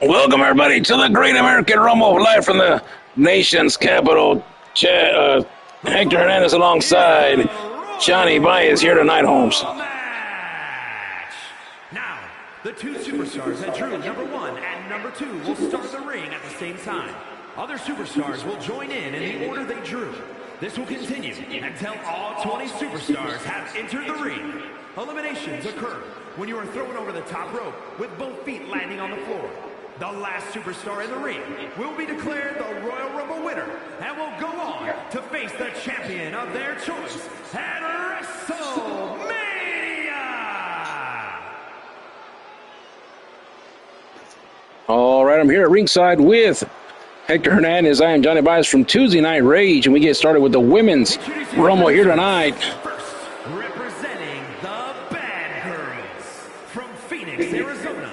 Welcome, everybody, to the Great American Rumble, live from the nation's capital. Hector Hernandez alongside Johnny Baez here tonight, Holmes. Now, the two superstars that drew number 1 and number 2 will start the ring at the same time. Other superstars will join in the order they drew. This will continue until all 20 superstars have entered the ring. Eliminations occur when you are thrown over the top rope with both feet landing on the floor. The last superstar in the ring will be declared the Royal Rumble winner and will go on to face the champion of their choice at WrestleMania! All right, I'm here at ringside with Hector Hernandez. I am Johnny Baez from Tuesday Night Rage, and we get started with the Women's Rumble here tonight. First, representing the Bad Girls from Phoenix, Arizona,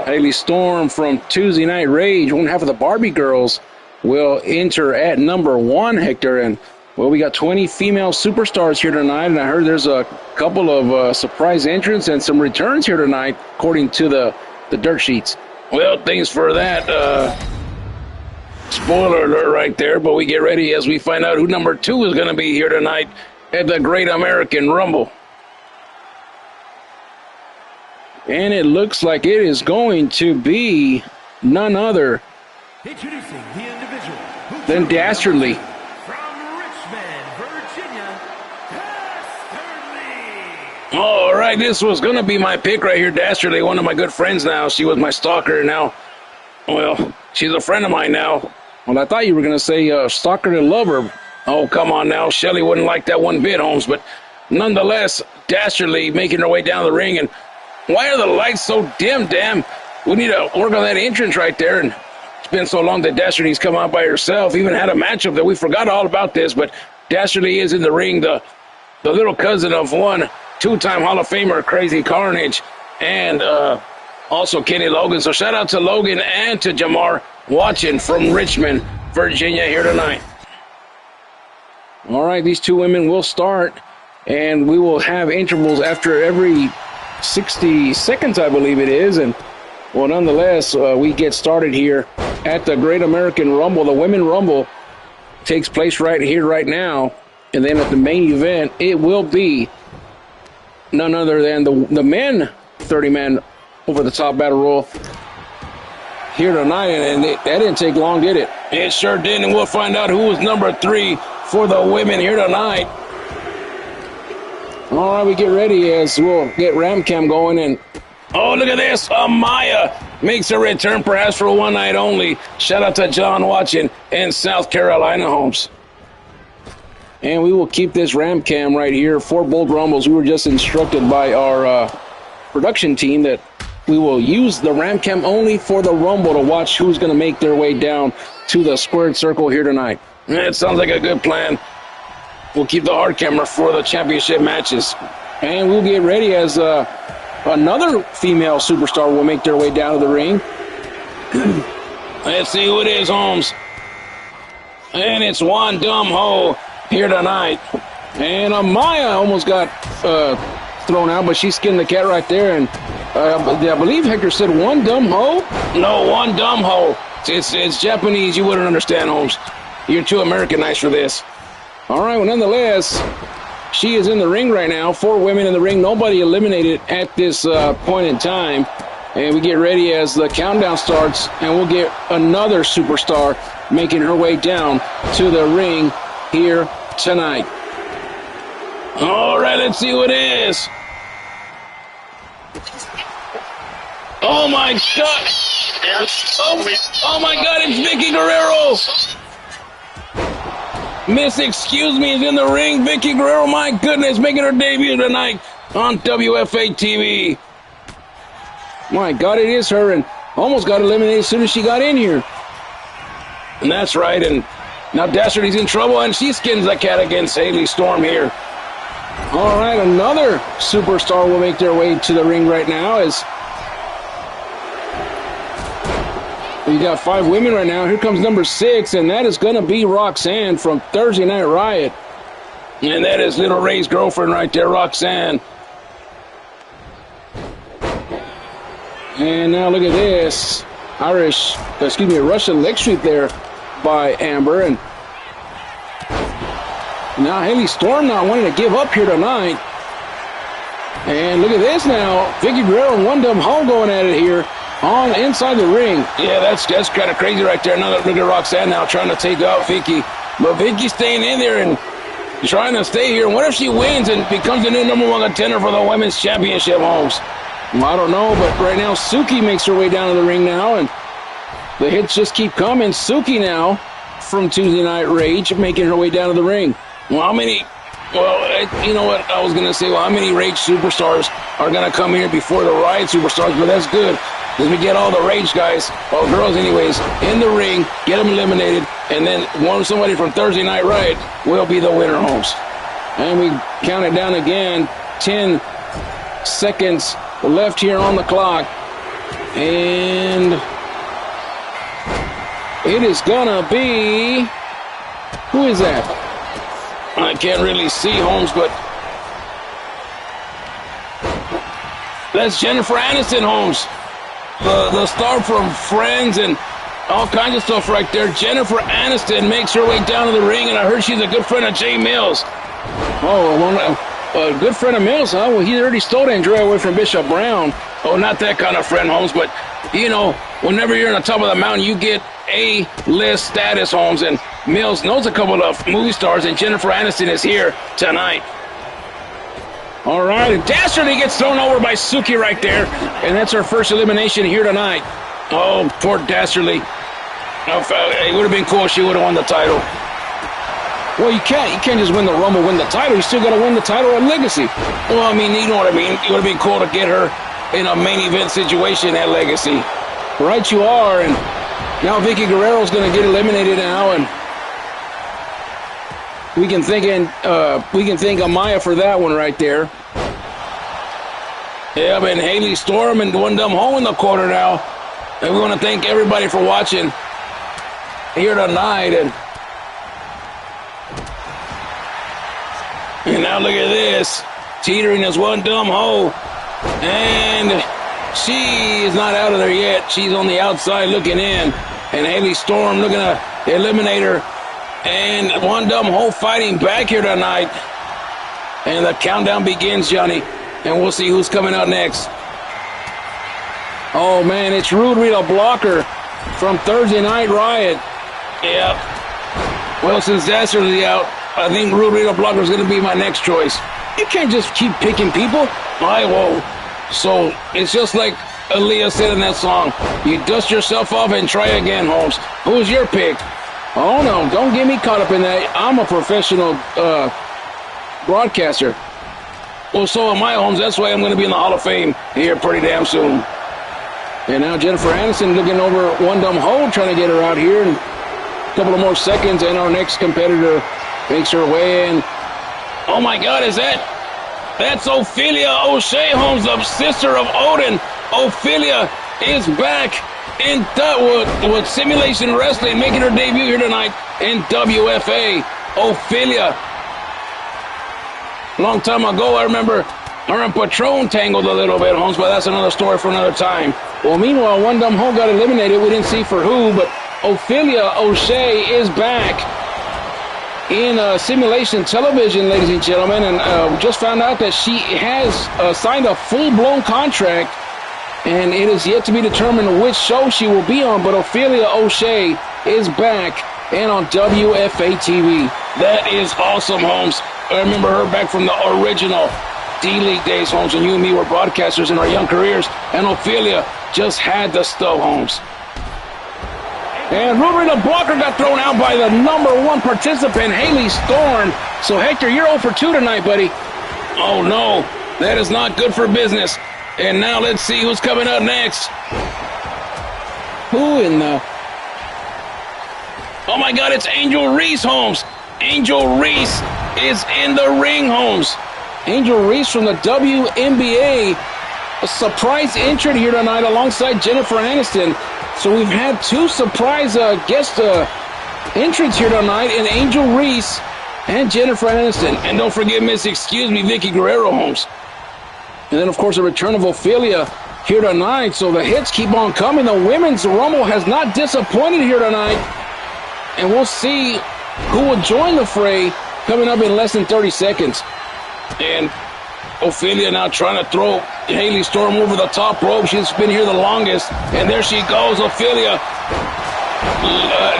Haley Storm from Tuesday Night Rage. One half of the Barbie Girls will enter at number 1, Hector. And, well, we got 20 female superstars here tonight, and I heard there's a couple of surprise entrants and some returns here tonight, according to the dirt sheets. Well, thanks for that spoiler alert right there, but we get ready as we find out who number 2 is going to be here tonight at the Great American Rumble. And it looks like it is going to be none other than Dastardly. From Richmond, Virginia, Dastardly. All right, this was going to be my pick right here, Dastardly, one of my good friends now. She was my stalker now. Well, she's a friend of mine now. Well, I thought you were going to say stalker to lover. Oh, come on now. Shelley wouldn't like that one bit, Holmes. But nonetheless, Dastardly making her way down the ring. And why are the lights so dim, damn? We need to work on that entrance right there. And it's been so long that Dastardly's come out by herself. Even had a matchup that we forgot all about this. But Dastardly is in the ring, the little cousin of one two-time Hall of Famer, Crazy Carnage, and also Kenny Logan. So shout out to Logan and to Jamar watching from Richmond, Virginia here tonight. All right, these two women will start, and we will have intervals after every 60 seconds, I believe it is. And, well, nonetheless, we get started here at the Great American Rumble. The Women Rumble takes place right here, right now. And then at the main event, it will be none other than the men 30-man over-the-top battle royal here tonight. And that didn't take long, did it? It sure did, and we'll find out who was number 3 for the women here tonight. All right, we get ready as we'll get Ramcam going. And oh, look at this. Amaya makes a return, perhaps for one night only. Shout out to John watching in South Carolina, Holmes. And we will keep this Ramcam right here for both Rumbles. We were just instructed by our production team that we will use the Ramcam only for the Rumble to watch who's going to make their way down to the squared circle here tonight. It sounds like a good plan. We'll keep the hard camera for the championship matches. And we'll get ready as another female superstar will make their way down to the ring. Let's see who it is, Holmes. And it's One Dumb Ho here tonight. And Amaya almost got thrown out, but she skinned the cat right there. And I believe Hector said One Dumb Ho? No, One Dumb Ho. It's Japanese. You wouldn't understand, Holmes. You're too Americanized for this. All right, well, nonetheless, she is in the ring right now. 4 women in the ring. Nobody eliminated at this point in time. And we get ready as the countdown starts, and we'll get another superstar making her way down to the ring here tonight. All right, let's see who it is. Oh, my God. Oh my God, it's Vicky Guerrero. Miss Excuse Me is in the ring. Vicky Guerrero, my goodness, making her debut tonight on WFA TV. My God, it is her, and almost got eliminated as soon as she got in here. And that's right, and now Dastardly's in trouble, and she skins the cat against Haley Storm here. All right, another superstar will make their way to the ring right now as we got 5 women right now. Here comes number 6, and that is going to be Roxanne from Thursday Night Riot. And that is Little Ray's girlfriend right there, Roxanne. And now look at this. Russian leg sweep there by Amber. And now Haley Storm not wanting to give up here tonight. And look at this now. Vicky Guerrero and One Dumb Ho going at it here on inside the ring. Yeah, that's kind of crazy right there. Now look at Roxanne now trying to take out Vicky. But Vicky's staying in there and trying to stay here. What if she wins and becomes the new #1 contender for the Women's Championship, Holmes? Well, I don't know, but right now Suki makes her way down to the ring now, and the hits just keep coming. Suki now from Tuesday Night Rage making her way down to the ring. Well, you know what I was going to say? Well, how many Rage superstars are going to come here before the Riot superstars? But that's good, because we get all the Rage guys, all girls anyways, in the ring, get them eliminated, and then somebody from Thursday Night Riot will be the winner, Holmes. And we count it down again. 10 seconds left here on the clock. And it is going to be... Who is that? I can't really see, Holmes, but that's Jennifer Aniston, Holmes. The star from Friends and all kinds of stuff right there. Jennifer Aniston makes her way down to the ring, and I heard she's a good friend of Jay Mills. A good friend of Mills, huh? Well, he already stole Andrea away from Bishop Brown. Oh, not that kind of friend, Holmes, but, you know, whenever you're on the top of the mountain, you get A-list status, Holmes, and Mills knows a couple of movie stars, and Jennifer Aniston is here tonight. All right, and Dastardly gets thrown over by Suki right there, and that's her first elimination here tonight. Oh, poor Dastardly. It would have been cool if she would have won the title. Well, you can't just win the Rumble, win the title. You still got to win the title at Legacy. Well, I mean, you know what I mean. It would have been cool to get her in a main event situation at Legacy. Right you are, and now Vicky Guerrero's going to get eliminated now, and we can thank Amaya for that one right there. Yeah, and Haley Storm and One Dumb Ho in the corner now. And we want to thank everybody for watching here tonight. And now look at this. Teetering as One Dumb Ho. And she is not out of there yet. She's on the outside looking in. And Haley Storm looking to eliminate her. And One Dumb Ho fighting back here tonight. And the countdown begins, Johnny. And we'll see who's coming out next. Oh, man, it's Rude Rita Blocker from Thursday Night Riot. Yeah. Well, since Dastardly out, I think Rude Rita Blocker is going to be my next choice. You can't just keep picking people. I won't. So it's just like Aaliyah said in that song. You dust yourself off and try again, Holmes. Who's your pick? Oh, no, don't get me caught up in that. I'm a professional broadcaster. Well, so am I, Holmes. That's why I'm going to be in the Hall of Fame here pretty damn soon. And now Jennifer Aniston looking over One Dumb Ho, trying to get her out here. And a couple of more seconds, and our next competitor makes her way in. Oh, my God, that's Ophelia O'Shea, Holmes, the sister of Odin. Ophelia is back in with Simulation Wrestling, making her debut here tonight in WFA. Ophelia. A long time ago, I remember her and Patron tangled a little bit, Holmes, but that's another story for another time. Well, meanwhile, One Dumb Ho got eliminated. We didn't see for who, but Ophelia O'Shea is back in Simulation Television, ladies and gentlemen, and we just found out that she has signed a full-blown contract, and it is yet to be determined which show she will be on, but Ophelia O'Shea is back and on WFA TV. That is awesome, Holmes. I remember her back from the original D-League days, Holmes, when you and me were broadcasters in our young careers, and Ophelia just had the stuff, Holmes. And Rude Rita Blocker got thrown out by the #1 participant, Haley Storm. So, Hector, you're 0 for 2 tonight, buddy. Oh, no. That is not good for business. And now let's see who's coming up next. Who in the... Oh, my God, it's Angel Reese, Holmes. Angel Reese is in the ring, Holmes. Angel Reese from the WNBA. A surprise entrant here tonight alongside Jennifer Aniston. So we've had two surprise guest entrants here tonight in Angel Reese and Jennifer Aniston. And don't forget Vicky Guerrero, Holmes. And then, of course, the return of Ophelia here tonight, so the hits keep on coming. The Women's Rumble has not disappointed here tonight, and we'll see who will join the fray coming up in less than 30 seconds. And Ophelia now trying to throw Haley Storm over the top rope. She's been here the longest, and there she goes, Ophelia,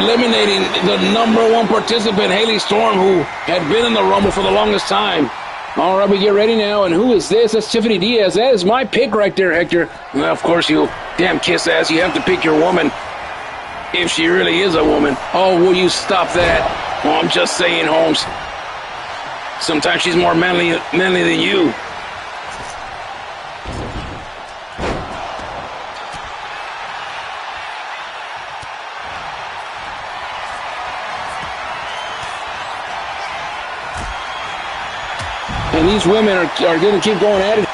eliminating the #1 participant, Haley Storm, who had been in the Rumble for the longest time. All right, we get ready now, and who is this? That's Tiffany Diaz. That is my pick right there, Hector. Well, of course, you damn kiss-ass. You have to pick your woman if she really is a woman. Oh, will you stop that? Oh, I'm just saying, Holmes. Sometimes she's more manly than you. And these women are going to keep going at it.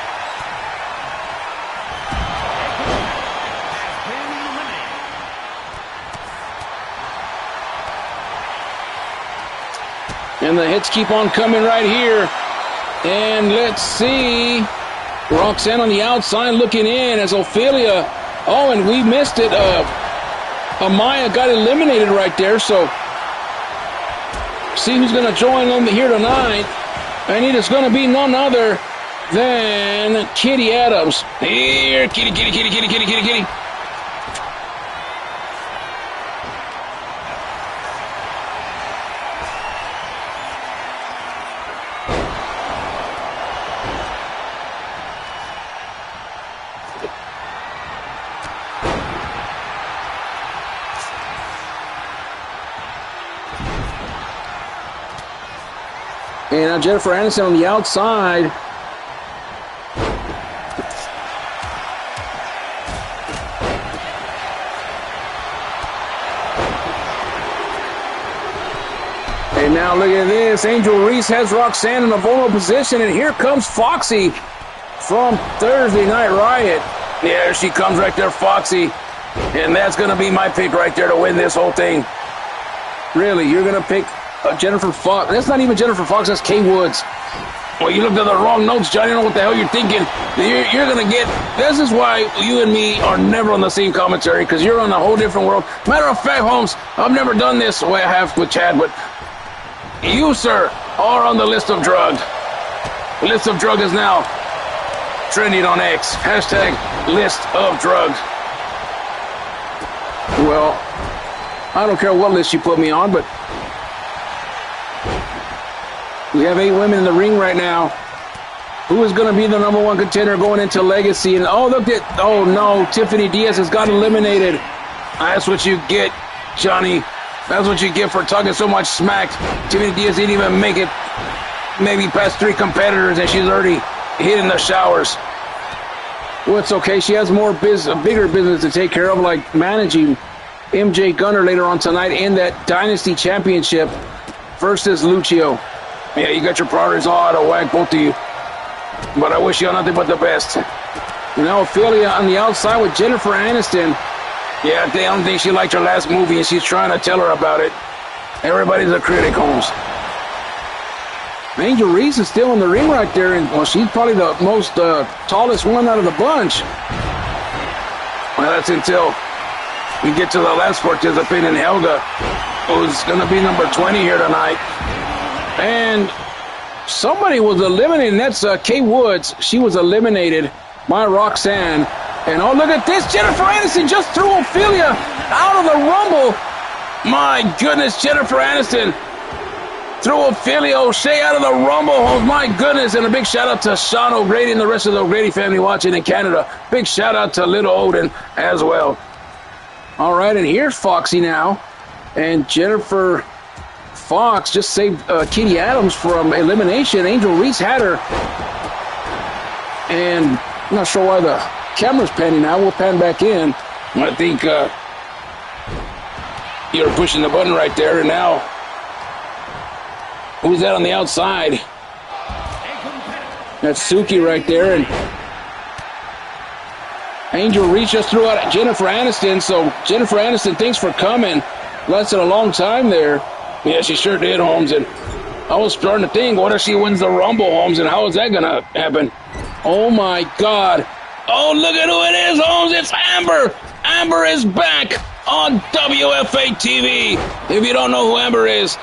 And the hits keep on coming right here. And let's see. Roxanne on the outside looking in as Ophelia. Oh, and we missed it. Amaya got eliminated right there. So see who's going to join them here tonight. And it is going to be none other than Kitty Adams. Here, Kitty. And now Jennifer Aniston on the outside. And now look at this. Angel Reese has Roxanne in a vulnerable position. And here comes Foxy from Thursday Night Riot. Yeah, she comes right there, Foxy. And that's going to be my pick right there to win this whole thing. Really, you're going to pick Jennifer Fox? That's not even Jennifer Fox, that's Kay Woods. Well, you looked at the wrong notes, Johnny. I don't know what the hell you're thinking. You're going to get... This is why you and me are never on the same commentary, because you're on a whole different world. Matter of fact, Holmes, I've never done this the way I have with Chad, but you, sir, are on the list of drugs. The list of drug is now trending on X. Hashtag list of drugs. Well, I don't care what list you put me on, but we have 8 women in the ring right now. Who is going to be the #1 contender going into Legacy? And oh, look at, oh no, Tiffany Diaz has got eliminated. That's what you get, Johnny. That's what you get for talking so much smack. Tiffany Diaz didn't even make it maybe past 3 competitors, and she's already hitting the showers. Well, it's okay. She has more bigger business to take care of, like managing MJ Gunner later on tonight in that Dynasty Championship versus Lucio. Yeah, you got your priorities all out of whack, both of you. But I wish you nothing but the best. You know, Ophelia on the outside with Jennifer Aniston. Yeah, I don't think she liked her last movie, and she's trying to tell her about it. Everybody's a critic, Holmes. Angel Reese is still in the ring right there, and well, she's probably the most tallest one out of the bunch. Well, that's until we get to the last participant in Helga, who's going to be number 20 here tonight. And somebody was eliminated, and that's Kay Woods. She was eliminated by Roxanne. And oh, look at this. Jennifer Aniston just threw Ophelia out of the Rumble. My goodness, Jennifer Aniston threw Ophelia O'Shea out of the Rumble. Oh, my goodness. And a big shout out to Sean O'Grady and the rest of the O'Grady family watching in Canada. Big shout out to Little Odin as well. All right, and here's Foxy now. And Jennifer Fox just saved Kitty Adams from elimination. Angel Reese had her. And I'm not sure why the camera's panning now. We'll pan back in. I think you're pushing the button right there. And now, who's that on the outside? That's Suki right there. And Angel Reese just threw out Jennifer Aniston. So Jennifer Aniston, thanks for coming. Lasted a long time there. Yeah, she sure did, Holmes. And I was starting to think, what if she wins the Rumble, Holmes, and how is that going to happen? Oh, my God. Oh, look at who it is, Holmes. It's Amber. Amber is back on WFA TV. If you don't know who Amber is,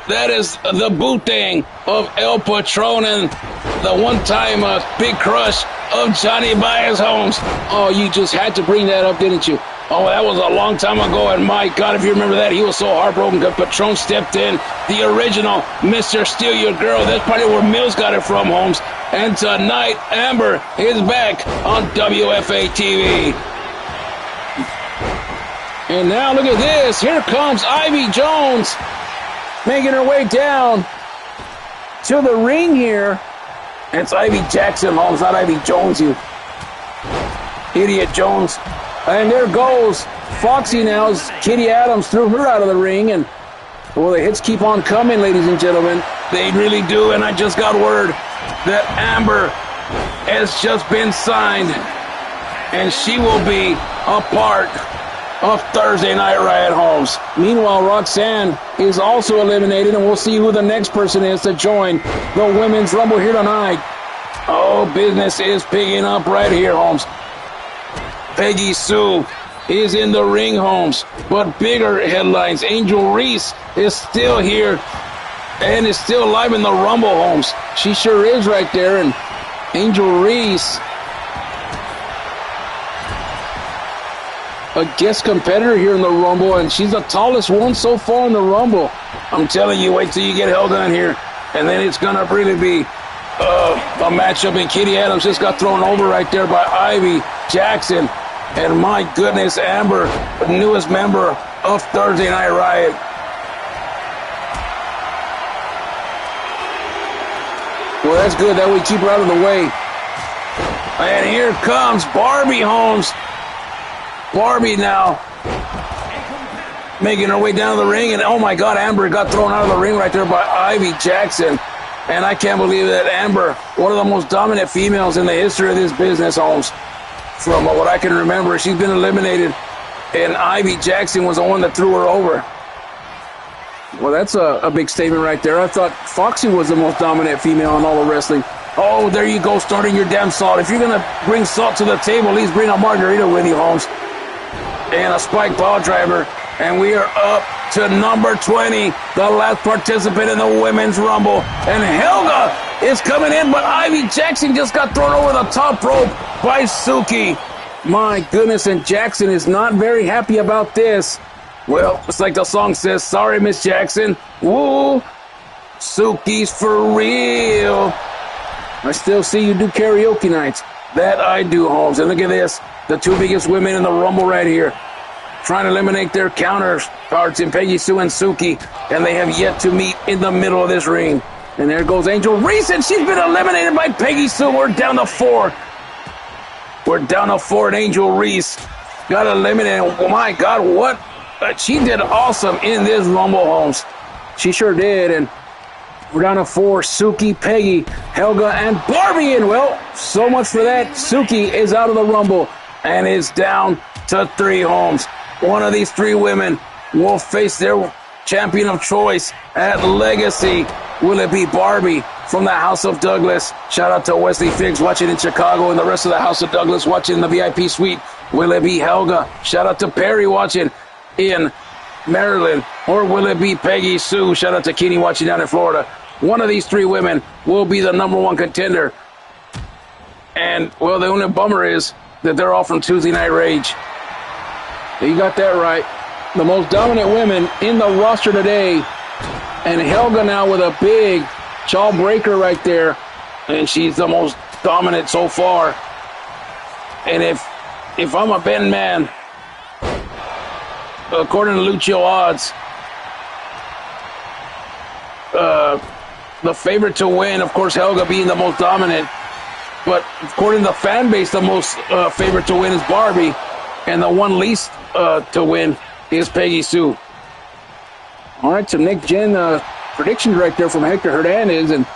that is the bootang of El Patron and the one-time big crush of Johnny Baez, Holmes. Oh, you just had to bring that up, didn't you? Oh, that was a long time ago, and my God, if you remember that, he was so heartbroken because Patron stepped in, the original Mr. Steal Your Girl. That's probably where Mills got it from, Holmes. And tonight, Amber is back on WFA TV. And now look at this. Here comes Ivy Jones making her way down to the ring here. It's Ivy Jackson, Holmes, not Ivy Jones, you idiot Jones. And there goes Foxy now as Kitty Adams threw her out of the ring. And, well, the hits keep on coming, ladies and gentlemen. They really do. And I just got word that Amber has just been signed. And she will be a part of Thursday Night Riot, Holmes. Meanwhile, Roxanne is also eliminated. And we'll see who the next person is to join the Women's Rumble here tonight. Oh, business is picking up right here, Holmes. Peggy Sue is in the ring, Holmes. But bigger headlines. Angel Reese is still here and is still alive in the Rumble, Holmes. She sure is right there. And Angel Reese, a guest competitor here in the Rumble, and she's the tallest one so far in the Rumble. I'm telling you, wait till you get held on here, and then it's going to really be a matchup. And Kitty Adams just got thrown over right there by Ivy Jackson. And my goodness, Amber, the newest member of Thursday Night Riot. Well, that's good. That way keep her out of the way. And here comes Barbie, Holmes. Barbie now making her way down the ring. And, oh, my God, Amber got thrown out of the ring right there by Ivy Jackson. And I can't believe that Amber, one of the most dominant females in the history of this business, Holmes. From what I can remember, she's been eliminated, and Ivy Jackson was the one that threw her over. Well, that's a big statement right there. I thought Foxy was the most dominant female in all of wrestling. Oh, there you go, starting your damn salt. If you're going to bring salt to the table, at least bring a margarita with you, Holmes. And a spike ball driver. And we are up to number 20, the last participant in the Women's Rumble. And Helga is coming in, but Ivy Jackson just got thrown over the top rope by Suki. My goodness, and Jackson is not very happy about this. Well, it's like the song says, sorry, Miss Jackson. Woo! Suki's for real. I still see you do karaoke nights. That I do, Holmes. And look at this. The two biggest women in the Rumble right here, trying to eliminate their counterparts in Peggy Sue and Suki, and they have yet to meet in the middle of this ring. And there goes Angel Reese, and she's been eliminated by Peggy Sue. We're down to 4. We're down to 4, and Angel Reese got eliminated. Oh, my God, what? She did awesome in this Rumble, Holmes. She sure did, and we're down to 4. Suki, Peggy, Helga, and Barbie. And, well, so much for that. Suki is out of the Rumble and is down to 3, Holmes. One of these 3 women will face their champion of choice at Legacy. Will it be Barbie from the House of Douglas? Shout out to Wesley Figgs watching in Chicago and the rest of the House of Douglas watching in the VIP suite. Will it be Helga? Shout out to Perry watching in Maryland. Or will it be Peggy Sue? Shout out to Kenny watching down in Florida. One of these 3 women will be the number 1 contender. And, well, the only bummer is that they're all from Tuesday Night Rage. You got that right. The most dominant women in the roster today. And Helga now with a big jawbreaker right there. And she's the most dominant so far. And if I'm a betting man, according to Lucio odds, the favorite to win, of course, Helga being the most dominant. But according to the fan base, the most favorite to win is Barbie. And the one least to win is Peggy Sue. All right, so Nick Jen predictions right there from Hector Hernandez. And,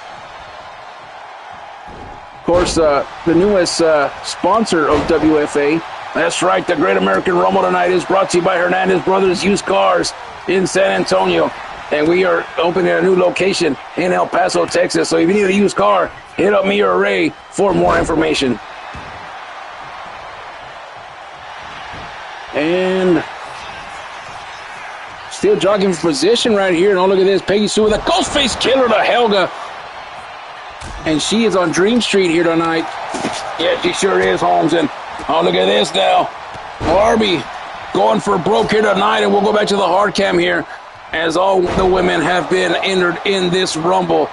of course, the newest sponsor of WFA. That's right, the Great American Rumble tonight is brought to you by Hernandez Brothers Used Cars in San Antonio. And we are opening a new location in El Paso, Texas. So if you need a used car, hit up me or Ray for more information. And still jogging for position right here. And oh, look at this. Peggy Sue with a ghost face killer to Helga. And she is on Dream Street here tonight. Yeah, she sure is, Holmes. And oh, look at this now. Barbie going for broke here tonight. And we'll go back to the hard cam here as all the women have been entered in this Rumble.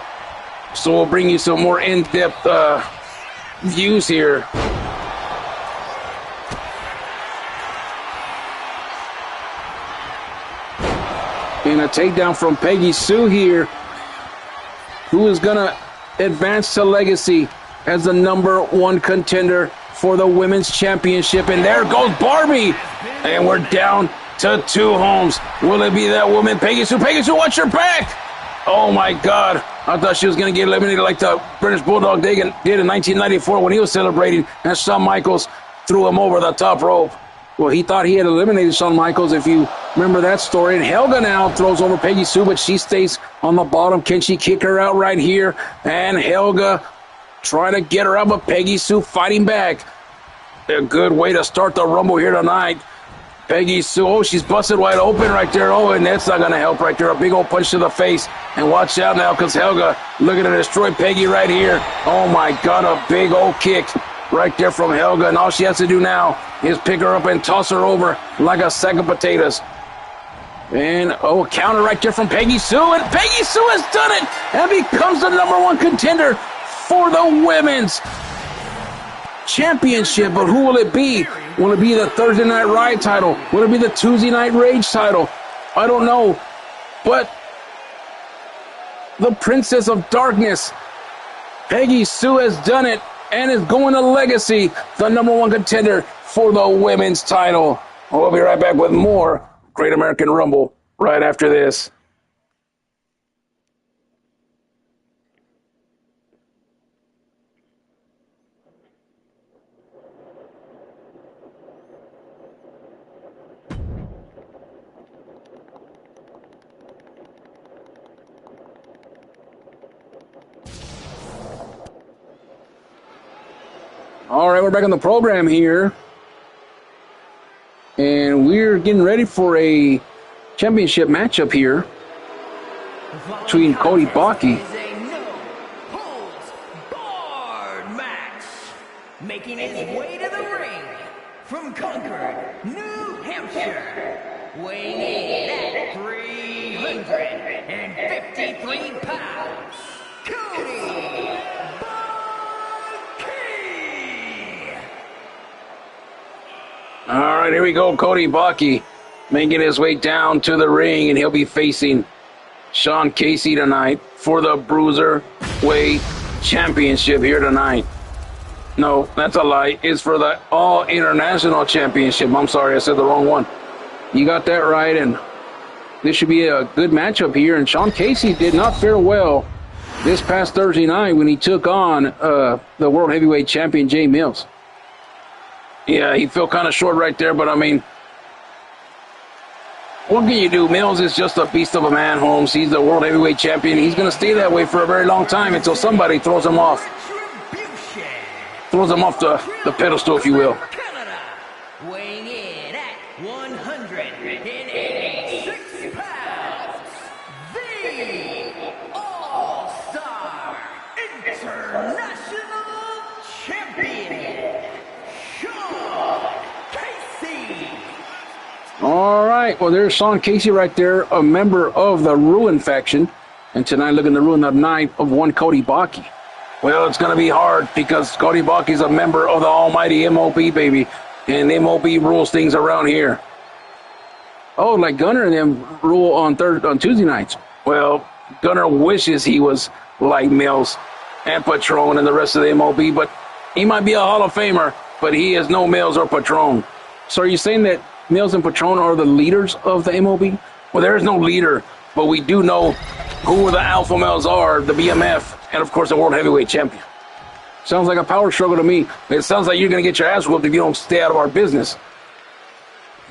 So we'll bring you some more in-depth views here. And a takedown from Peggy Sue here, who is going to advance to legacy as the #1 contender for the Women's Championship. And there goes Barbie. And we're down to 2 Homes. Will it be that woman, Peggy Sue? Peggy Sue, watch your back. Oh, my God. I thought she was going to get eliminated like the British Bulldog did in 1994 when he was celebrating, and Shawn Michaels threw him over the top rope. Well, he thought he had eliminated Shawn Michaels, if you remember that story. And Helga now throws over Peggy Sue, but she stays on the bottom. Can she kick her out right here? And Helga trying to get her out, but Peggy Sue fighting back. A good way to start the Rumble here tonight. Peggy Sue, oh, she's busted wide open right there. Oh, and that's not going to help right there. A big old punch to the face. And watch out now, because Helga looking to destroy Peggy right here. Oh, my God, a big old kick right there from Helga. And all she has to do now is pick her up and toss her over like a sack of potatoes. And, oh, a counter right there from Peggy Sue. And Peggy Sue has done it and becomes the #1 contender for the Women's Championship. But who will it be? Will it be the Thursday Night Riot title? Will it be the Tuesday Night Rage title? I don't know. But the Princess of Darkness, Peggy Sue, has done it and is going to legacy, the #1 contender for the Women's title. We'll be right back with more Great American Rumble right after this. All right, we're back on the program here. And we're getting ready for a championship matchup here between Cody Baki. Making his way to the ring from Concord, New Hampshire, weighing in at 353 pounds, Cody Baki. All right, here we go. Cody Baki making his way down to the ring, and he'll be facing Sean Casey tonight for the Bruiserweight Championship here tonight. No, that's a lie. It's for the All International Championship. I'm sorry, I said the wrong one. You got that right, and this should be a good matchup here. And Sean Casey did not fare well this past Thursday night when he took on the World Heavyweight Champion, Jay Mills. Yeah, he fell kind of short right there, but I mean, what can you do? Mills is just a beast of a man, Holmes. He's the World Heavyweight Champion. He's going to stay that way for a very long time until somebody throws him off. Throws him off the pedestal, if you will. Canada, weighing in at 186 pounds, the All-Star International Champion, Sean Casey. All right, well, there's Sean Casey right there, a member of the Ruin faction. And tonight looking to ruin the night of one Cody Baki. Well, it's going to be hard because Cody Baki's a member of the almighty MOB, baby. And MOB rules things around here. Oh, like Gunner and them rule on Tuesday nights. Well, Gunner wishes he was like Mills and Patron and the rest of the MOB, but he might be a Hall of Famer, but he is no Mills or Patron. So are you saying that Mills and Patron are the leaders of the MOB? Well, there is no leader, but we do know who the alpha males are, the BMF, and of course the World Heavyweight Champion. Sounds like a power struggle to me. It sounds like you're going to get your ass whooped if you don't stay out of our business.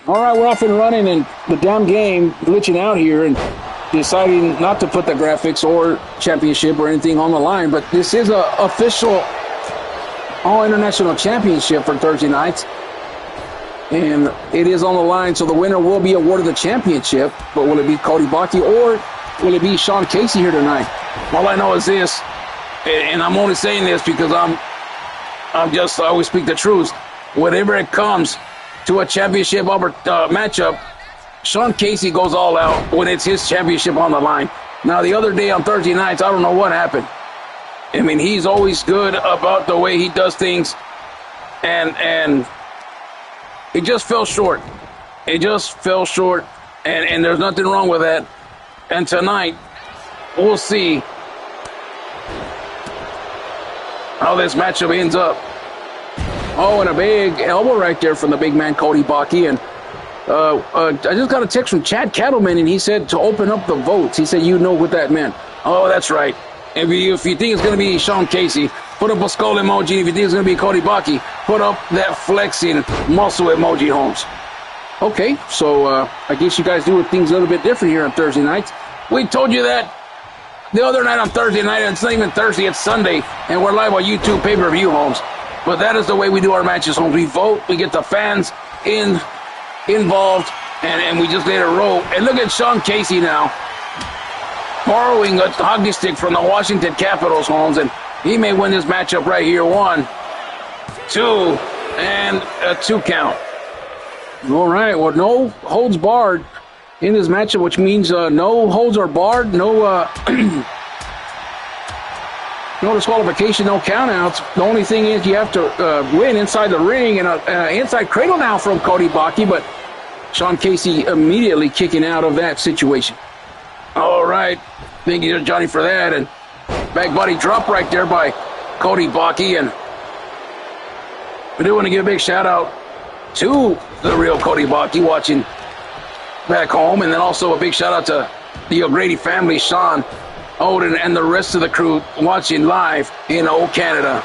All right, we're off and running, and the damn game glitching out here and deciding not to put the graphics or championship or anything on the line, but this is an official All International Championship for Thursday nights. And it is on the line, so the winner will be awarded the championship. But will it be Cody Baki or will it be Sean Casey here tonight? All I know is this, and I'm only saying this because I always speak the truth. Whatever it comes to a championship matchup, Sean Casey goes all out when it's his championship on the line. Now, the other day on Thursday nights, I don't know what happened. I mean, he's always good about the way he does things, and it just fell short. It just fell short, and there's nothing wrong with that. And tonight, we'll see how this matchup ends up. Oh, and a big elbow right there from the big man, Cody Baki. And I just got a text from Chad Cattleman, and he said to open up the votes. He said, you know what that meant. Oh, that's right. If you think it's going to be Sean Casey, put up a skull emoji. If you think it's going to be Cody Baki, put up that flexing muscle emoji, Holmes. Okay, so I guess you guys do things a little bit different here on Thursday nights. We told you that the other night on Thursday night, and it's not even Thursday, it's Sunday, and we're live on YouTube pay-per-view, Holmes. But that is the way we do our matches, Holmes. We vote, we get the fans involved, and we just let it roll. And look at Sean Casey now, borrowing a hockey stick from the Washington Capitals, Holmes, and he may win this matchup right here. 1, 2, and a 2 count. All right, well, no holds barred in this matchup, which means no holds are barred, no no disqualification, no countouts. The only thing is you have to win inside the ring, and an inside cradle now from Cody Baki, but Sean Casey immediately kicking out of that situation. All right, thank you, Johnny, for that. And back body drop right there by Cody Baki. And we do want to give a big shout out to the real Cody Baki watching back home, and then also a big shout out to the O'Grady family, Sean, Odin, and the rest of the crew watching live in old Canada.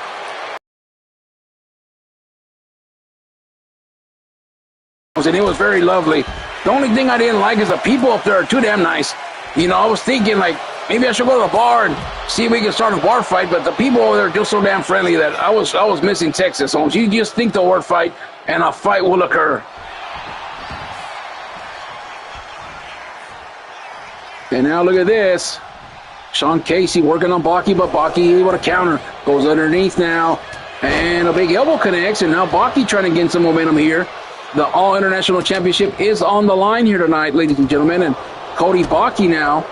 And it was very lovely. The only thing I didn't like is the people up there are too damn nice. You know, I was thinking, like, maybe I should go to the bar and see if we can start a bar fight, but the people over there are just so damn friendly that I was missing Texas, Holmes. You just think the word fight, and a fight will occur. And now look at this. Sean Casey working on Baki, but Baki able to counter. Goes underneath now. And a big elbow connects, and now Baki trying to gain some momentum here. The All International Championship is on the line here tonight, ladies and gentlemen. And Cody Baki now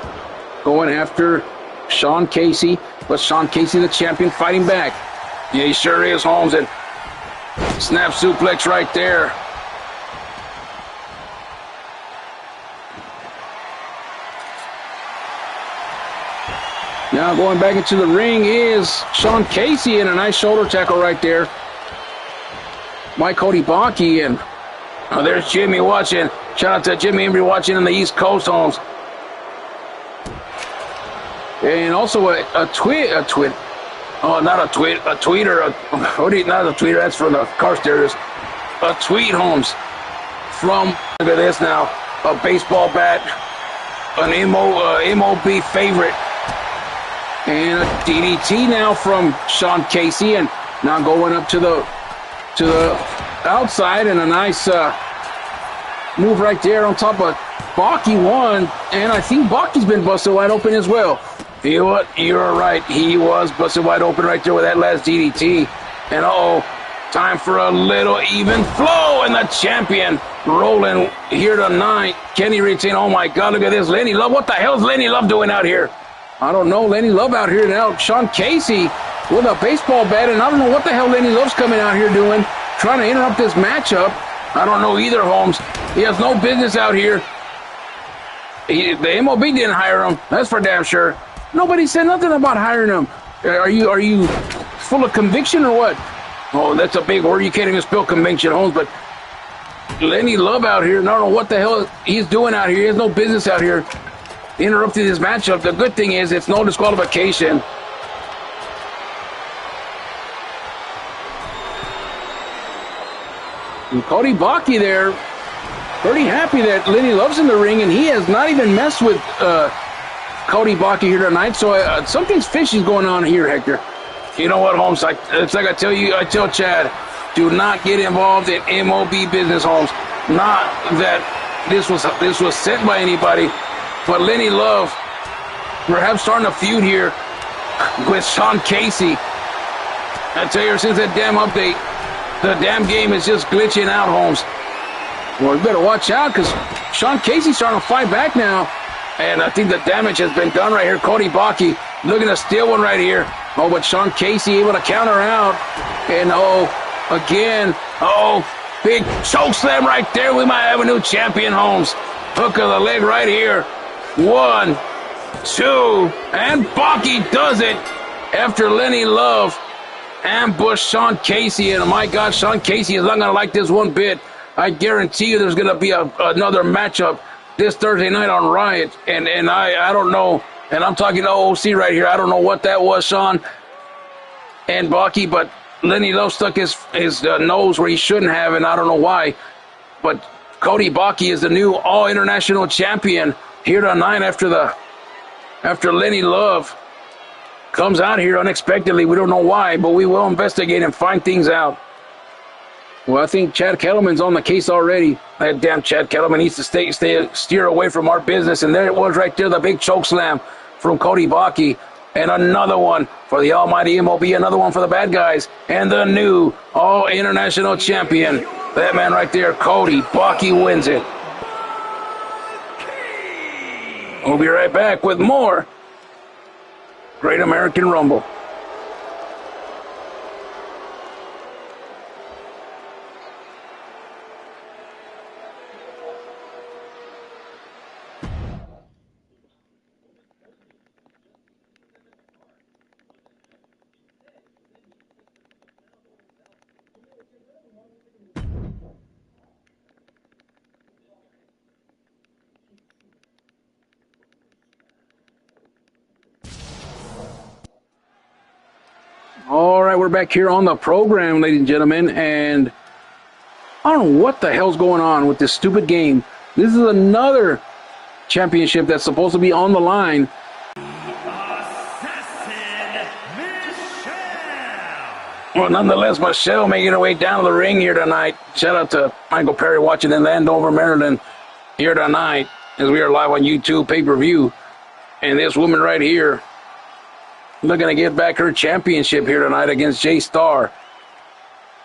going after Sean Casey. But Sean Casey, the champion, fighting back. Yeah, he sure is, Holmes. And snap suplex right there. Now going back into the ring is Sean Casey, and a nice shoulder tackle right there by Cody Baki. And there's Jimmy watching. Shout out to Jimmy Embry watching on the East Coast, Holmes. And also a tweeter, not a tweeter, that's from the car stereos. A tweet, Holmes, from, look at this now, a baseball bat, an MOB favorite. And a DDT now from Sean Casey, and now going up to the outside, and a nice move right there on top of Baki. One, and I think Baki's been busted wide open as well. You know what? You're right. He was busted wide open right there with that last DDT. And time for a little even flow, and the champion rolling here tonight. Can he retain? Oh my God! Look at this, Lenny Love. What the hell is Lenny Love doing out here? I don't know. Lenny Love out here now. Sean Casey with a baseball bat, and I don't know what the hell Lenny Love's coming out here doing, trying to interrupt this matchup. I don't know either, Holmes. He has no business out here. The MOB didn't hire him. That's for damn sure. Nobody said nothing about hiring him. Are you full of conviction or what? Oh, that's a big word. You can't even spell conviction, Holmes. But Lenny Love out here, and I don't know what the hell he's doing out here. He has no business out here interrupting this matchup. The good thing is it's no disqualification. And Cody Baki there, pretty happy that Lenny Love's in the ring, and he has not even messed with Cody Baki here tonight. So something's fishy going on here, Hector. You know what, Holmes? It's like I tell Chad, Do not get involved in MOB business, Holmes. Not that this was sent by anybody, but Lenny Love perhaps starting a feud here with Sean Casey. I tell you, since that damn update, the damn game is just glitching out, Holmes. Well, you better watch out, because Sean Casey's starting to fight back now. And I think the damage has been done right here. Cody Baki looking to steal one right here. Oh, but Sean Casey able to counter out. And again, big choke slam right there. We might have a new champion, Holmes. Hook of the leg right here. 1, 2, and Baki does it after Lenny Love ambushed Sean Casey. And my God, Sean Casey is not going to like this one bit. I guarantee you there's going to be another matchup this Thursday night on Riot, and I don't know, and I'm talking OOC right here. I don't know what that was, Sean and Baki, but Lenny Love stuck his nose where he shouldn't have, and I don't know why. But Cody Baki is the new All-International Champion here tonight after Lenny Love comes out here unexpectedly. We don't know why, but we will investigate and find things out. Well, I think Chad Kettleman's on the case already. That damn Chad Kettleman needs to steer away from our business. And there it was right there, the big choke slam from Cody Baki. And another one for the almighty MOB, another one for the bad guys. And the new All-International Champion, that man right there, Cody Baki, wins it. We'll be right back with more Great American Rumble. All right, we're back here on the program, ladies and gentlemen, and I don't know what the hell's going on with this stupid game. This is another championship that's supposed to be on the line. Well, nonetheless, Michelle making her way down to the ring here tonight. Shout out to Michael Perry watching in Landover, Maryland here tonight as we are live on YouTube pay-per-view. And this woman right here looking to get back her championship here tonight against Jay Starr.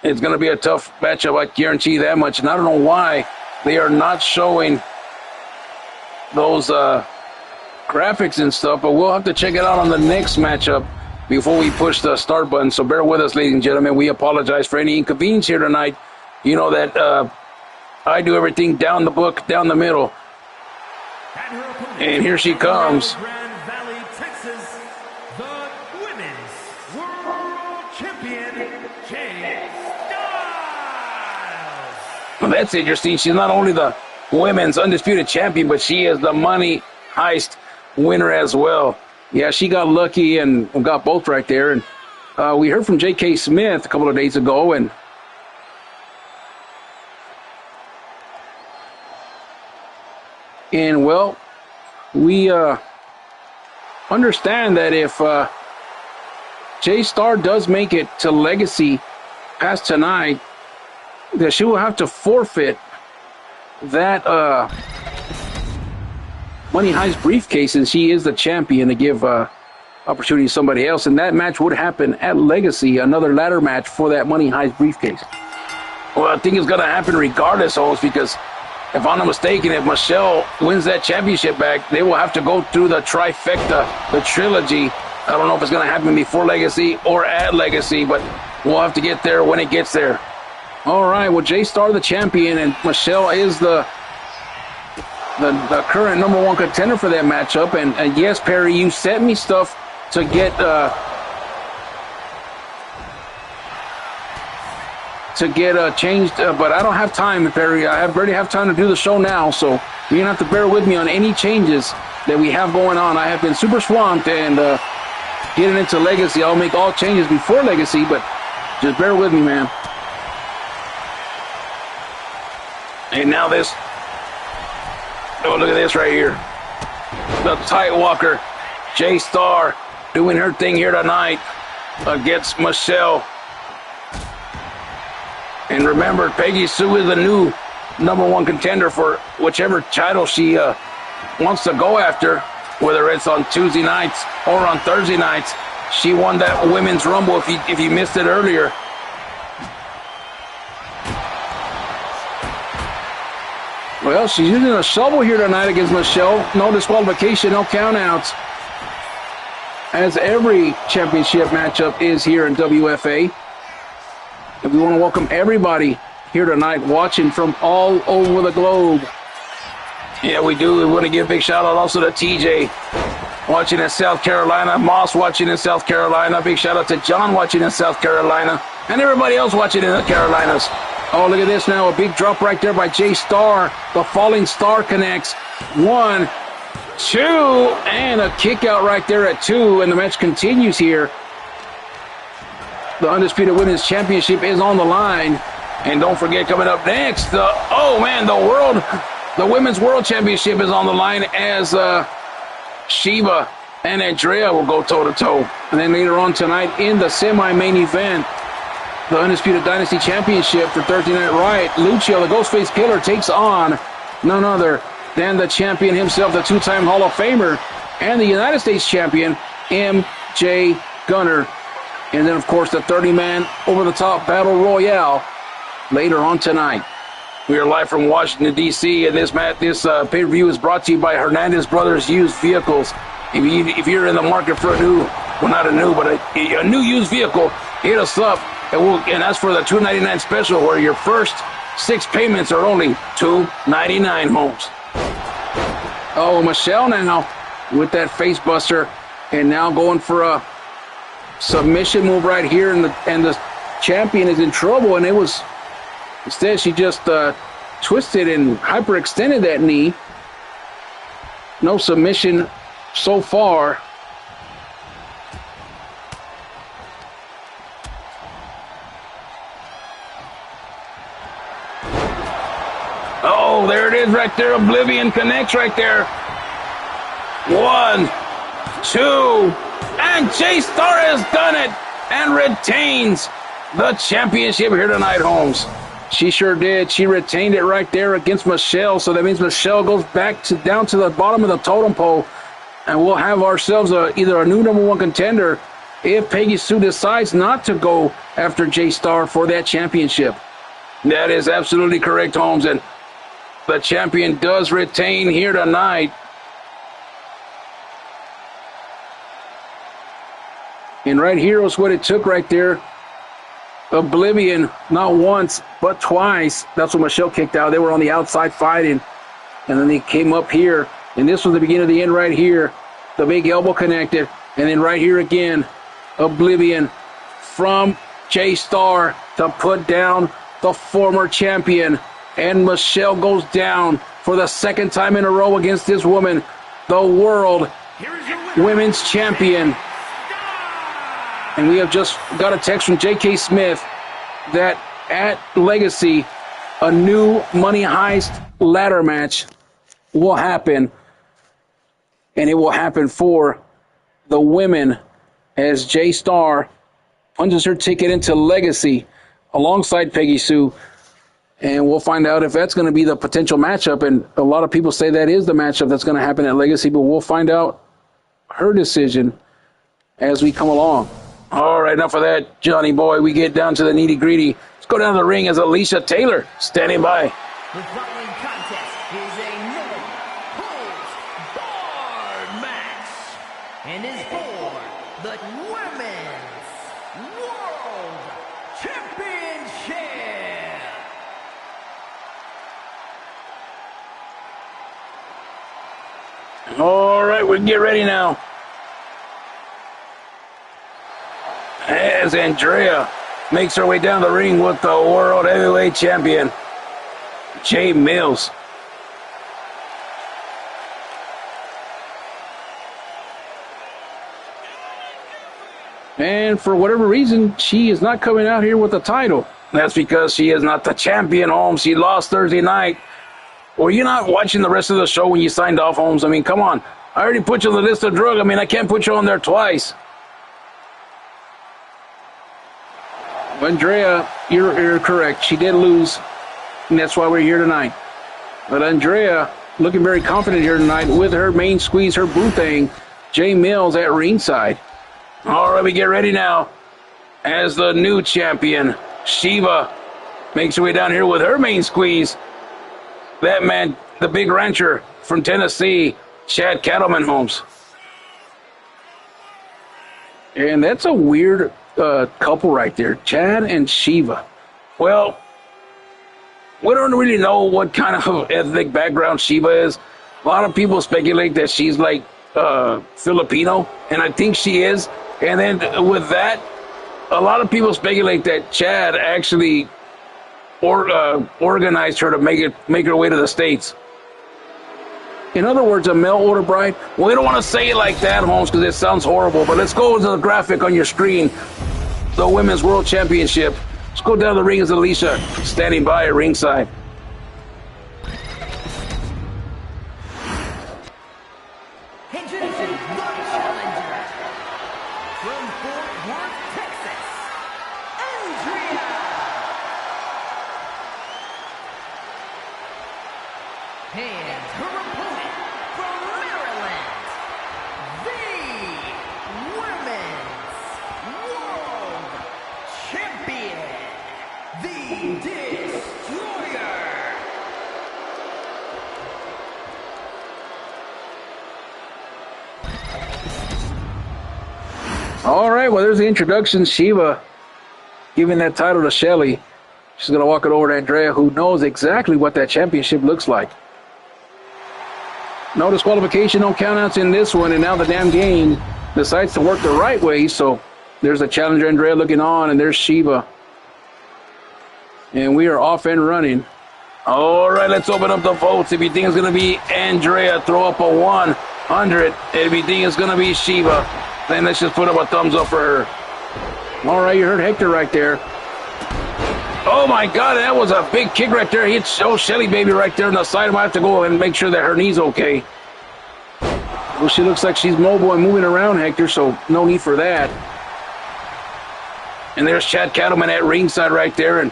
It's going to be a tough matchup, I guarantee that much. And I don't know why they are not showing those graphics and stuff, but we'll have to check it out on the next matchup before we push the start button. So bear with us, ladies and gentlemen. We apologize for any inconvenience here tonight. You know that I do everything down the book, down the middle. And here she comes. Well, that's interesting. She's not only the women's undisputed champion, but she is the money heist winner as well. Yeah, she got lucky and got both right there. And we heard from J.K. Smith a couple of days ago, and well, we understand that if Jay Starr does make it to Legacy past tonight, that she will have to forfeit that Money Heist briefcase, and she is the champion, to give opportunity to somebody else. And that match would happen at Legacy, another ladder match for that Money Heist briefcase. Well, I think it's going to happen regardless, Holmes, because if I'm not mistaken, if Michelle wins that championship back, they will have to go through the trifecta, the trilogy. I don't know if it's going to happen before Legacy or at Legacy, but we'll have to get there when it gets there. All right, well, Jay Starr the champion, and Michelle is the current number one contender for that matchup. And yes, Perry, you sent me stuff to get changed, but I don't have time, Perry. I barely have time to do the show now, so you're gonna have to bear with me on any changes that we have going on. I have been super swamped, and getting into Legacy, I'll make all changes before Legacy, but just bear with me, man. And now this, oh, look at this right here. The tight walker, Jay Starr, doing her thing here tonight against Michelle. And remember, Peggy Sue is the new #1 contender for whichever title she wants to go after, whether it's on Tuesday nights or on Thursday nights. She won that Women's Rumble if you missed it earlier. Well, she's using a shovel here tonight against Michelle. No disqualification, no countouts. As every championship matchup is here in WFA. And we want to welcome everybody here tonight watching from all over the globe. Yeah, we do. We want to give a big shout out also to TJ watching in South Carolina, Moss watching in South Carolina. Big shout out to John watching in South Carolina, and everybody else watching in the Carolinas. Oh, look at this now. A big drop right there by Jay Starr. The falling star connects. 1, 2, and a kick out right there at 2, and the match continues here. The Undisputed Women's Championship is on the line. And don't forget, coming up next, the Women's World Championship is on the line as Sheba and Andrea will go toe-to-toe. And then later on tonight in the semi-main event, the Undisputed Dynasty Championship for Thursday Night Riot, Lucio, the Ghostface Killer, takes on none other than the champion himself, the two-time Hall of Famer, and the United States champion, MJ Gunner. And then, of course, the 30-man over-the-top battle royale later on tonight. We are live from Washington, D.C., and this pay-per-view is brought to you by Hernandez Brothers Used Vehicles. If you're in the market for a new used vehicle, hit us up, and that's for the $299 special, where your first 6 payments are only $299, Holmes. Oh, Michelle now with that face buster, and now going for a submission move right here, and the champion is in trouble, and instead she just twisted and hyperextended that knee. No submission so far. Oh, there it is right there. Oblivion connects right there. 1, 2, and Jay Starr has done it and retains the championship here tonight, Holmes. She sure did. She retained it right there against Michelle, so that means Michelle goes back down to the bottom of the totem pole, and we'll have ourselves either a new #1 contender if Peggy Sue decides not to go after Jay Starr for that championship. That is absolutely correct, Holmes, and the champion does retain here tonight. And right here was what it took right there. Oblivion, not once, but twice. That's when Michelle kicked out. They were on the outside fighting. And then they came up here. And this was the beginning of the end right here. The big elbow connected. And then right here again, Oblivion from Jay Starr to put down the former champion. And Michelle goes down for the second time in a row against this woman, the World Women's Champion. And we have just got a text from J.K. Smith that at Legacy, a new Money Heist ladder match will happen. And it will happen for the women as Jay Starr punches her ticket into Legacy alongside Peggy Sue. And we'll find out if that's going to be the potential matchup. And a lot of people say that is the matchup that's going to happen at Legacy. But we'll find out her decision as we come along. All right, enough of that, Johnny boy. We get down to the nitty-gritty. Let's go down to the ring as Alicia Taylor standing by. The following contest is a no-holds-barred match and is for the Women's World Championship. All right, we get ready now. As Andrea makes her way down the ring with the World Heavyweight Champion, Jay Mills. And for whatever reason, she is not coming out here with the title. That's because she is not the champion, Holmes. She lost Thursday night. Were you not watching the rest of the show when you signed off, Holmes? I mean, come on. I already put you on the list of drug. I mean, I can't put you on there twice. Andrea, you're correct. She did lose, and that's why we're here tonight. But Andrea looking very confident here tonight with her main squeeze, her blue thing. Jay Mills at ringside. All right, we get ready now as the new champion. Shiva makes her way down here with her main squeeze. That man, the big rancher from Tennessee, Chad Cattleman Holmes. And that's a weird couple right there, Chad and Shiva. Well, we don't really know what kind of ethnic background Shiva is. A lot of people speculate that she's like Filipino, and I think she is. And then with that, a lot of people speculate that Chad actually organized her to make her way to the States. In other words, a mail order bride. Well, we don't want to say it like that, Holmes, because it sounds horrible. But let's go to the graphic on your screen. The Women's World Championship. Let's go down the ring as Alicia standing by at ringside. Introducing the challenger from Fort Worth, Texas, Andrea. And her opponent from Maryland, the Women's World Champion, the Destroyer. All right, well, there's the introduction. Shiva giving that title to Shelly. She's going to walk it over to Andrea, who knows exactly what that championship looks like. No disqualification, no countouts in this one, and now the damn game decides to work the right way. So there's the challenger, Andrea, looking on, and there's Shiva. And we are off and running. All right, let's open up the votes. If you think it's going to be Andrea, throw up a 100. If you think it's going to be Shiva, then let's just put up a thumbs up for her. All right, you heard Hector right there. Oh, my God, that was a big kick right there. He hit Shelly baby right there on the side. I might have to go and make sure that her knee's okay. Well, she looks like she's mobile and moving around, Hector, so no need for that. And there's Chad Cattleman at ringside right there. And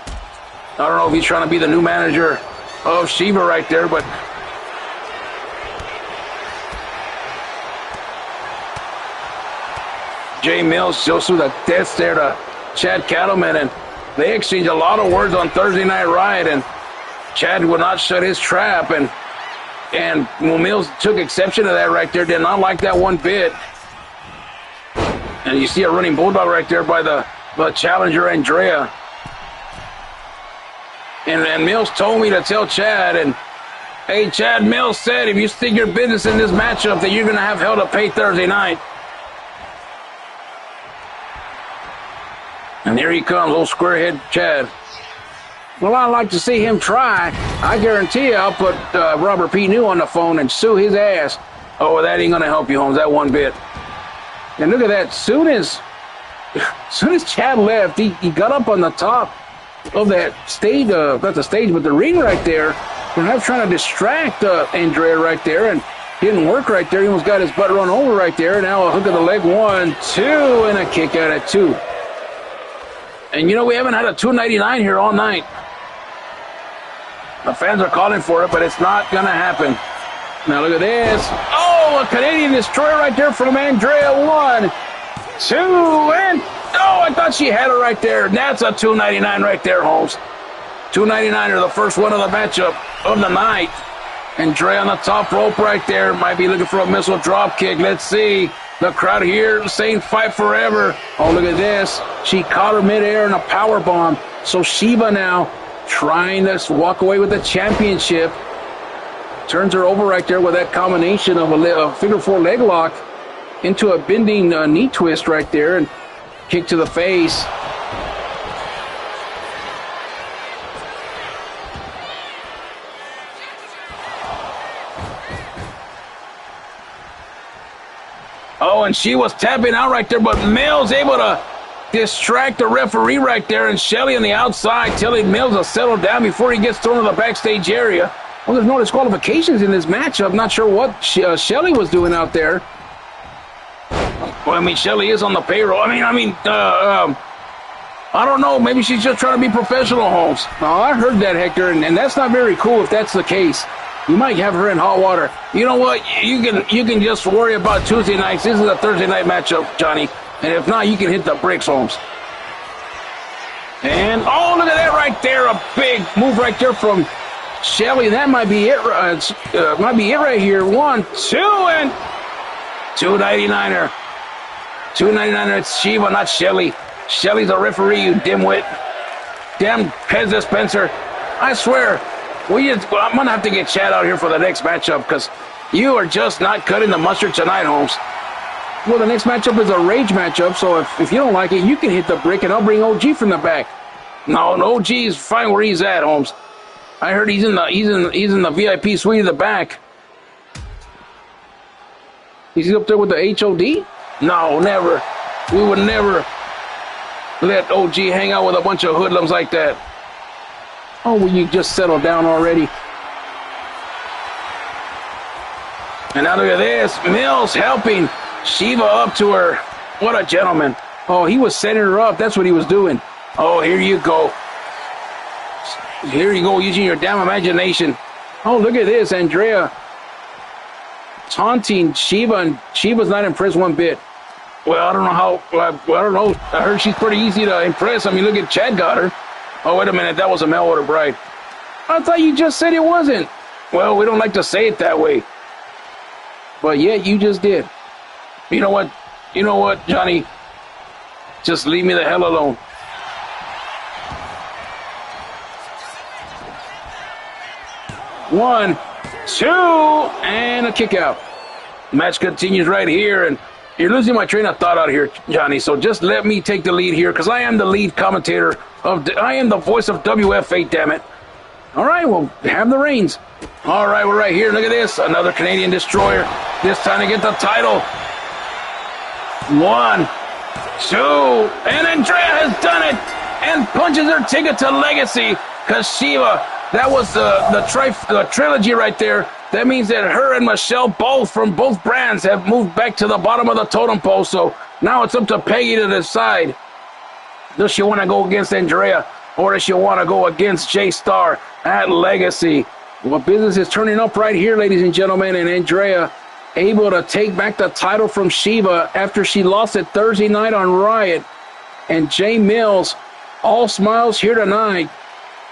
I don't know if he's trying to be the new manager of Shiva right there, but Jay Mills goes through the death stare to Chad Cattleman, and they exchanged a lot of words on Thursday Night Riot, and Chad would not shut his trap, and Mills took exception to that right there, did not like that one bit. And you see a running bulldog right there by the challenger, Andrea. And Mills told me to tell Chad, and hey, Chad, Mills said if you stick your business in this matchup that you're going to have hell to pay Thursday night. And here he comes, old squarehead Chad. Well, I'd like to see him try. I guarantee you I'll put Robert P. New on the phone and sue his ass. Oh, that ain't going to help you, Holmes, that one bit. And look at that. Soon as Chad left, he got up on the top of that stage, not the stage, but the ring right there. Perhaps trying to distract Andrea right there, and didn't work right there. He almost got his butt run over right there. Now a hook of the leg, 1, 2, and a kick out at 2. And, you know, we haven't had a 299 here all night. The fans are calling for it, but it's not going to happen. Now look at this. Oh, a Canadian Destroyer right there from Andrea. 1, 2, and... oh, I thought she had her right there. That's a 299 right there, Holmes. 299er, the first one of the matchup of the night. Andrea on the top rope right there. Might be looking for a missile drop kick. Let's see. The crowd here saying fight forever. Oh, look at this. She caught her midair in a power bomb. So Shiva now trying to walk away with the championship. Turns her over right there with that combination of a figure 4 leg lock into a bending knee twist right there, and kick to the face. Oh, and she was tapping out right there, but Mills able to distract the referee right there, and Shelly on the outside telling Mills to settle down before he gets thrown to the backstage area. Well, there's no disqualifications in this matchup. Not sure what Shelly was doing out there. Well, I mean, Shelly is on the payroll. I don't know. Maybe she's just trying to be professional, Holmes. No, I heard that, Hector, and that's not very cool if that's the case. You might have her in hot water. You know what? You can just worry about Tuesday nights. This is a Thursday night matchup, Johnny. And if not, you can hit the bricks, Holmes. And, oh, look at that right there. A big move right there from Shelly. That might be it. Might be it right here. 1, 2, and 299er. 299er. It's Shiva, not Shelly. Shelly's a referee, you dimwit. Damn Pez dispenser. I swear, I'm going to have to get Chad out here for the next matchup because you are just not cutting the mustard tonight, Holmes. Well, the next matchup is a rage matchup, so if you don't like it, you can hit the brick, and I'll bring OG from the back. No, OG is fine where he's at, Holmes. I heard he's in the VIP suite in the back. Is he up there with the HOD? No, never. We would never let OG hang out with a bunch of hoodlums like that. Oh, will you just settle down already? And now look at this. Mills helping Shiva up to her. What a gentleman. Oh, he was setting her up. That's what he was doing. Oh, here you go. Here you go, using your damn imagination. Oh, look at this. Andrea taunting Shiva, and Shiva's not impressed one bit. Well, I don't know how. I don't know. I heard she's pretty easy to impress. I mean, look at Chad got her. Oh, wait a minute. That was a mail order bride. I thought you just said it wasn't. Well, we don't like to say it that way. But yet you just did. You know what? You know what, Johnny? Just leave me the hell alone. One, two, and a kick out. Match continues right here, and you're losing my train of thought out here, Johnny. So just let me take the lead here, because I am the lead commentator I am the voice of WFA. Damn it! All right, well, have the reins. All right, we're right here. Look at this, another Canadian destroyer. This time to get the title. 1, 2, and Andrea has done it, and punches her ticket to Legacy. Because Shiva, that was the trilogy right there. That means that her and Michelle both from both brands have moved back to the bottom of the totem pole. So now it's up to Peggy to decide. Does she want to go against Andrea, or does she want to go against J-Star at Legacy? Well, business is turning up right here, ladies and gentlemen, and Andrea able to take back the title from Shiva after she lost it Thursday night on Riot. And Jay Mills, all smiles here tonight,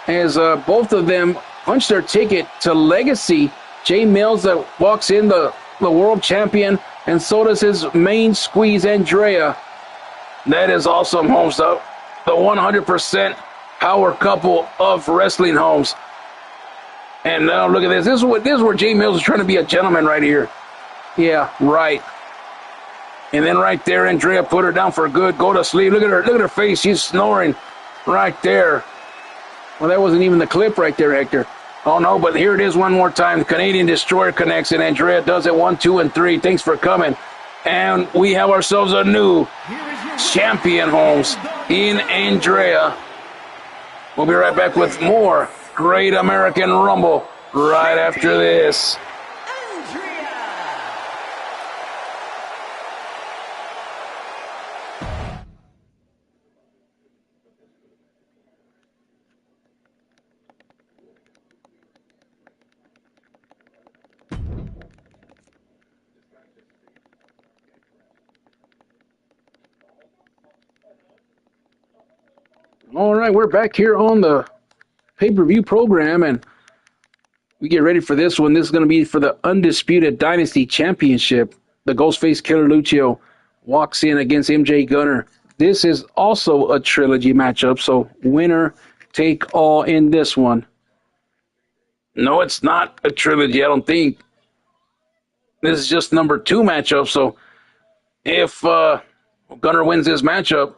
as both of them punch their ticket to Legacy. Jay Mills that walks in the world champion, and so does his main squeeze, Andrea. That is awesome, Holmes. The 100% power couple of wrestling, Holmes. And now look at this. This is where Jay Mills is trying to be a gentleman right here. Yeah, right. And then right there, Andrea put her down for good. Go to sleep. Look at her. Look at her face. She's snoring right there. Well, that wasn't even the clip right there, Hector. Oh, no, but here it is one more time. The Canadian Destroyer connects, and Andrea does it 1, 2, and 3. Thanks for coming. And we have ourselves a new champion, Holmes, in Andrea. We'll be right back with more Great American Rumble right after this. All right, we're back here on the pay-per-view program, and we get ready for this one. This is going to be for the Undisputed Dynasty Championship. The Ghostface Killer Lucio walks in against MJ Gunner. This is also a trilogy matchup, so winner take all in this one. No, it's not a trilogy, I don't think. This is just number 2 matchup, so if Gunner wins this matchup,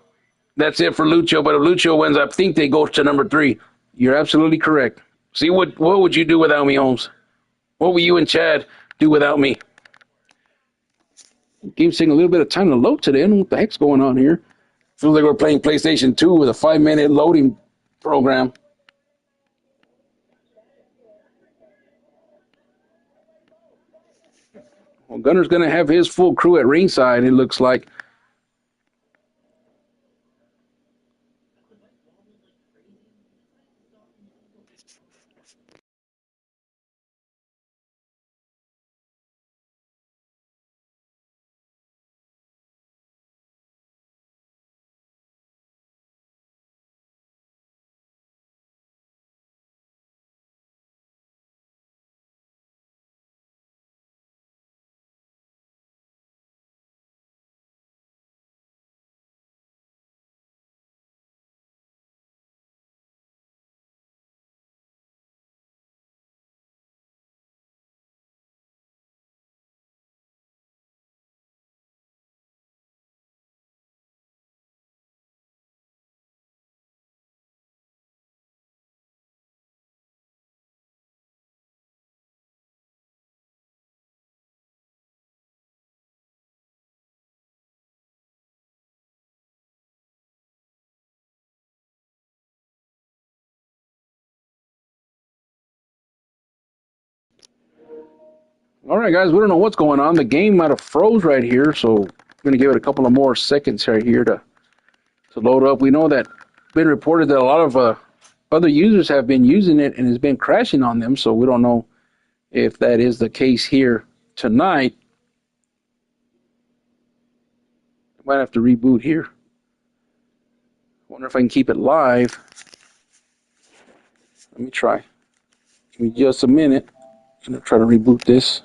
that's it for Lucio. But if Lucio wins, I think they go to number 3. You're absolutely correct. See, what would you do without me, Holmes? What will you and Chad do without me? Game's taking a little bit of time to load today. I don't know what the heck's going on here. Feels like we're playing PlayStation 2 with a 5-minute loading program. Well, Gunner's going to have his full crew at ringside, it looks like. All right, guys, we don't know what's going on. The game might have froze right here, so I'm going to give it a couple of more seconds right here to load up. We know that it's been reported that a lot of other users have been using it and it's been crashing on them, so we don't know if that is the case here tonight. I might have to reboot here. Wonder if I can keep it live. Let me try. Give me just a minute. I'm going to try to reboot this.